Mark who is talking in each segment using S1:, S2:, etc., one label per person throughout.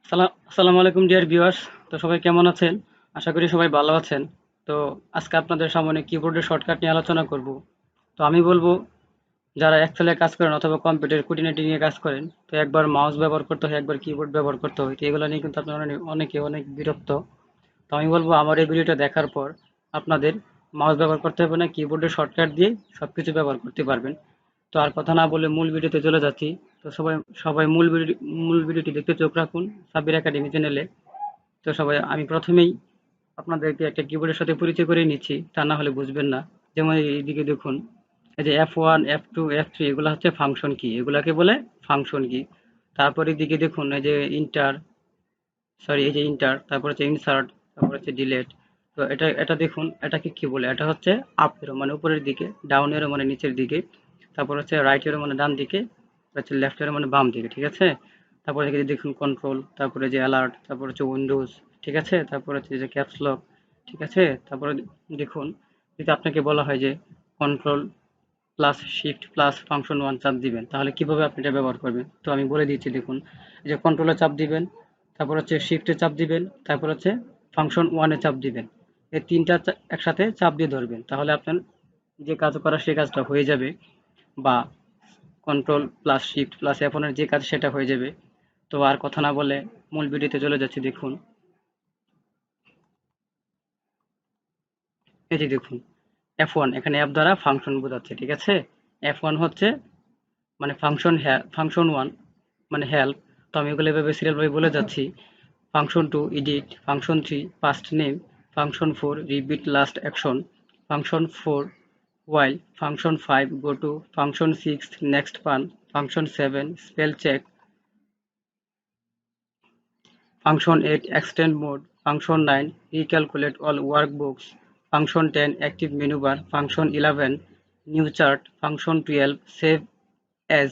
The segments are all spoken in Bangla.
S1: আসসালামু আলাইকুম ডিয়ার ভিউয়ার্স। তো সবাই কেমন আছেন? আশা করি সবাই ভালো আছেন। তো আজকে আপনাদের সামনে কিবোর্ডের শর্টকাট নিয়ে আলোচনা করব। তো আমি বলবো, যারা এক্সেলে কাজ করেন অথবা কম্পিউটার খুঁটিনাটি নিয়ে কাজ করেন, তো একবার মাউস ব্যবহার করতে হয়, একবার কিবোর্ড ব্যবহার করতে হয়। তো এগুলো নিয়ে কিন্তু আপনারা অনেকে অনেক বিরক্ত। তো আমি বলবো, আমার এই ভিডিওটা দেখার পর আপনাদের মাউস ব্যবহার করতে হবে না, কিবোর্ডের শর্টকাট দিয়ে সবকিছু ব্যবহার করতে পারবেন। তো আর কথা না বলে মূল ভিডিওতে চলে যাচ্ছি। তো সবাই সবাই মূল ভিডিওটি দেখতে চোখ রাখুন সাব্বির একাডেমি চ্যানেলে। তো সবাই, আমি প্রথমেই আপনাদেরকে একটা কিবোর্ডের সাথে পরিচয় করে নিচ্ছি, তা না হলে বুঝবেন না। যেমন এইদিকে দেখুন, এই যে F1, F2, F3 এগুলো হচ্ছে ফাংশন কি, এগুলাকে বলে ফাংশন কি। তারপর এদিকে দেখুন, এই যে ইন্টার, তারপর হচ্ছে ইনসার্ট, তারপর হচ্ছে ডিলেট। তো এটা দেখুন, এটাকে কি বলে, এটা হচ্ছে আপ এরো মানে উপরের দিকে, ডাউন এরো মানে নিচের দিকে, তারপর হচ্ছে রাইট এরো মানে ডান দিকে, হচ্ছে লেফট এরো মানে বাম দিকে, ঠিক আছে। তারপরে এদিকে দেখুন কন্ট্রোল, তারপরে যে অ্যালার্ট, তারপর হচ্ছে উইন্ডোজ, ঠিক আছে, তারপর হচ্ছে যে ক্যাপস লক, ঠিক আছে। তারপরে দেখুন, যদি আপনাকে বলা হয় যে control plus shift plus function one চাপ দিবেন, তাহলে কিভাবে আপনি এটা ব্যবহার করবেন, তো আমি বলে দিচ্ছি। দেখুন, এই যে কন্ট্রোলে চাপ দিবেন, তারপর হচ্ছে শিফটে চাপ দিবেন, তারপর হচ্ছে ফাংশন ওয়ানে চাপ দিবেন। এই তিনটা একসাথে চাপ দিয়ে ধরবেন, তাহলে আপনার যে কাজ করা সে কাজটা হয়ে যাবে। বা control plus shift plus F1 এর যে কাজ সেটা হয়ে যাবে। তো আর কথা না বলে মূল ভিডিওতে চলে যাচ্ছি। দেখুন, এই যে দেখুন, F1 এখানে অ্যাপ দ্বারা ফাংশন বোঝাচ্ছে, ঠিক আছে। F1 হচ্ছে মানে ফাংশন ওয়ান মানে হেল্প। তো আমি এগুলো এভাবে সিরিয়াল ভাবে বলে যাচ্ছি। Function two edit, function three past name, function four repeat last action, function four while, function 5 go to, function 6 next one, function 7 spell check, function 8 extend mode, function 9 recalculate all workbooks, function 10 active menu bar, function 11 new chart, function 12 save as,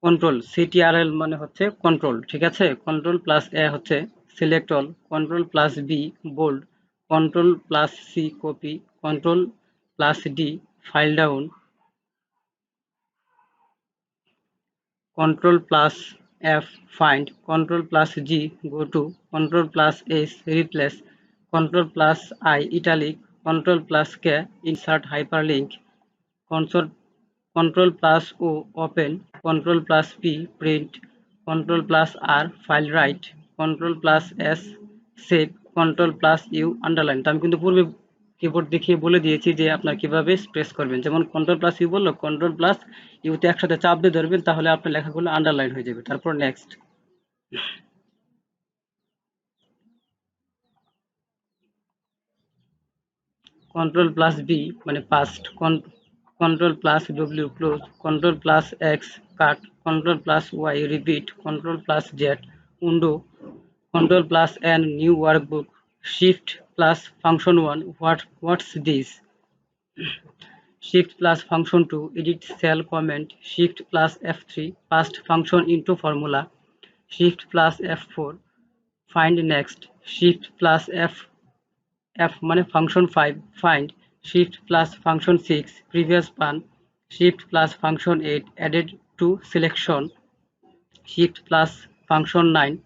S1: control CTRL মানে হচ্ছে কন্ট্রোল, ঠিক আছে। কন্ট্রোল প্লাস এ হচ্ছে select all, control plus B bold, control plus C copy, control plus D file down, control plus F find, control plus G go to, control plus S replace, control plus I italic, control plus K insert hyperlink, control control plus O open, control plus P print, control plus R file write, control plus S save, control plus U underline। তো আমি কিন্তু পূর্বে কিবোর্ড দেখিয়ে বলে দিয়েছি যে আপনার কিভাবে প্রেস করবেন। যেমন কন্ট্রোল প্লাস ইউ বললো, কন্ট্রোল প্লাস ইউতে একসাথে চাপ দিয়ে ধরবেন, তাহলে আপনার লেখাগুলো আন্ডারলাইন হয়ে যাবে। তারপর নেক্সট, কন্ট্রোল প্লাস বি মানে past, control plus W close, control plus X cut, control plus Y repeat, control plus Z undo, control plus n new workbook, shift plus function 1 what's this, shift plus function 2 edit cell comment, shift plus F3 past function into formula, shift plus F4 find next, shift plus f মানে function 5 find, shift plus function 6 previous one, shift plus function 8 added to selection, shift plus function 9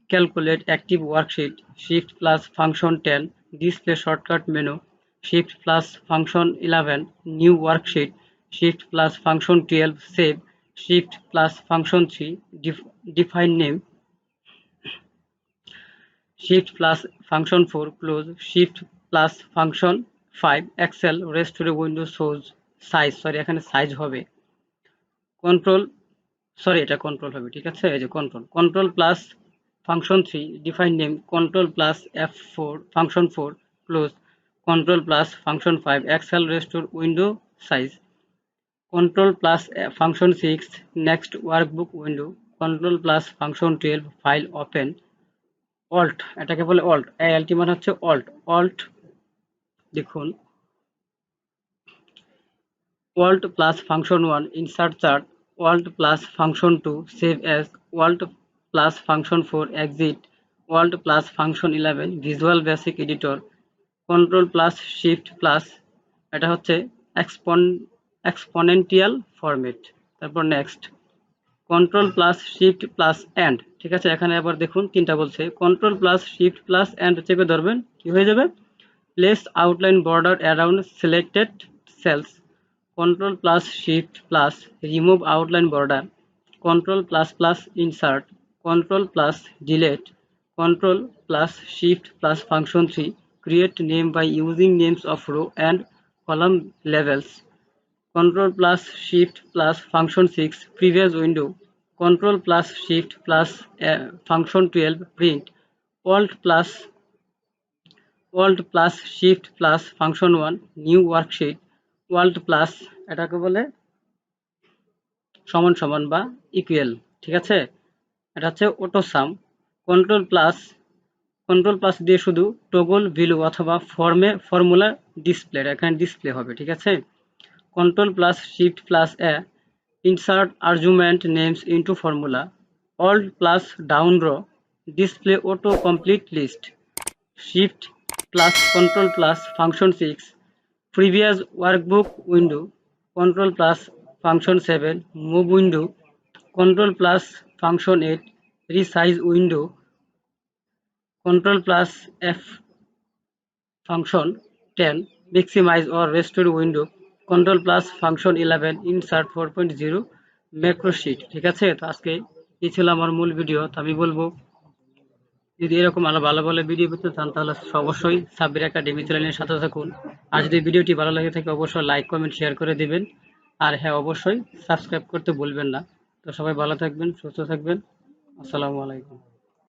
S1: calculate active worksheet, shift plus function 10 display shortcut menu, shift plus function 11 new worksheet, shift plus function 12 save, shift plus function 3 define name, shift plus function 4 close, shift plus function 5 excel restore window shows size, sorry এখানে সাইজ হবে, কন্ট্রোল সরি এটা কন্ট্রোল হবে, ঠিক আছে। এই যে control plus function 3 define name, control plus F4 function 4 close, control plus function 5 Excel restore window size, control plus function 6 next workbook window, control plus function 12 file open, alt এটাকে বলে অল্ট, এএলটি মানে হচ্ছে অল্ট, অল্ট দেখুন, alt plus function 1 insert chart, alt plus function 2 save as, alt plus function 4 exit, alt plus function 11 visual basic editor, control plus shift plus এটা হচ্ছে exponential format। তারপর next, control plus shift plus end, ঠিক আছে। এখানে আবার দেখুন তিনটা বলছে, control plus shift plus end চেপে ধরবেন, কি হয়ে যাবে? Place outline border around selected cells, control plus shift plus remove outline border, control plus plus insert, control plus delete, control plus shift plus function 3 create name by using names of row and column labels, control plus shift plus function 6 previous window, control plus shift plus function 12 print, alt plus shift plus function 1 new worksheet, alt plus এটাকে বলে সমান সমান বা ইকুয়াল, ঠিক আছে। এটা হচ্ছে অটো সাম। কন্ট্রোল প্লাস দিয়ে শুধু টগল ভ্যালু অথবা ফর্মুলা ডিসপ্লে, এখানে ডিসপ্লে হবে, ঠিক আছে। Control plus shift plus insert argument names into formula, alt plus down row display auto complete list, shift plus control plus function 6 previous workbook window, control plus function 7 move window, control plus function 8 resize window, control plus f function 10 maximize or restore window, control plus function 11 insert 4.0 macro sheet, ঠিক আছে। তো আজকে এই ছিল আমার মূল ভিডিও। তো আমি বলবো, যদি এরকম আরো ভালো ভালো ভিডিও পেতে চান তাহলে অবশ্যই সাব্বির একাডেমি চ্যানেলের সাথে থাকুন। আর যদি ভিডিওটি ভালো লাগে থাকে অবশ্যই লাইক কমেন্ট শেয়ার করে দিবেন। আর হ্যাঁ, অবশ্যই সাবস্ক্রাইব করতে ভুলবেন না। তো সবাই ভালো থাকবেন, সুস্থ থাকবেন। আসসালামু আলাইকুম।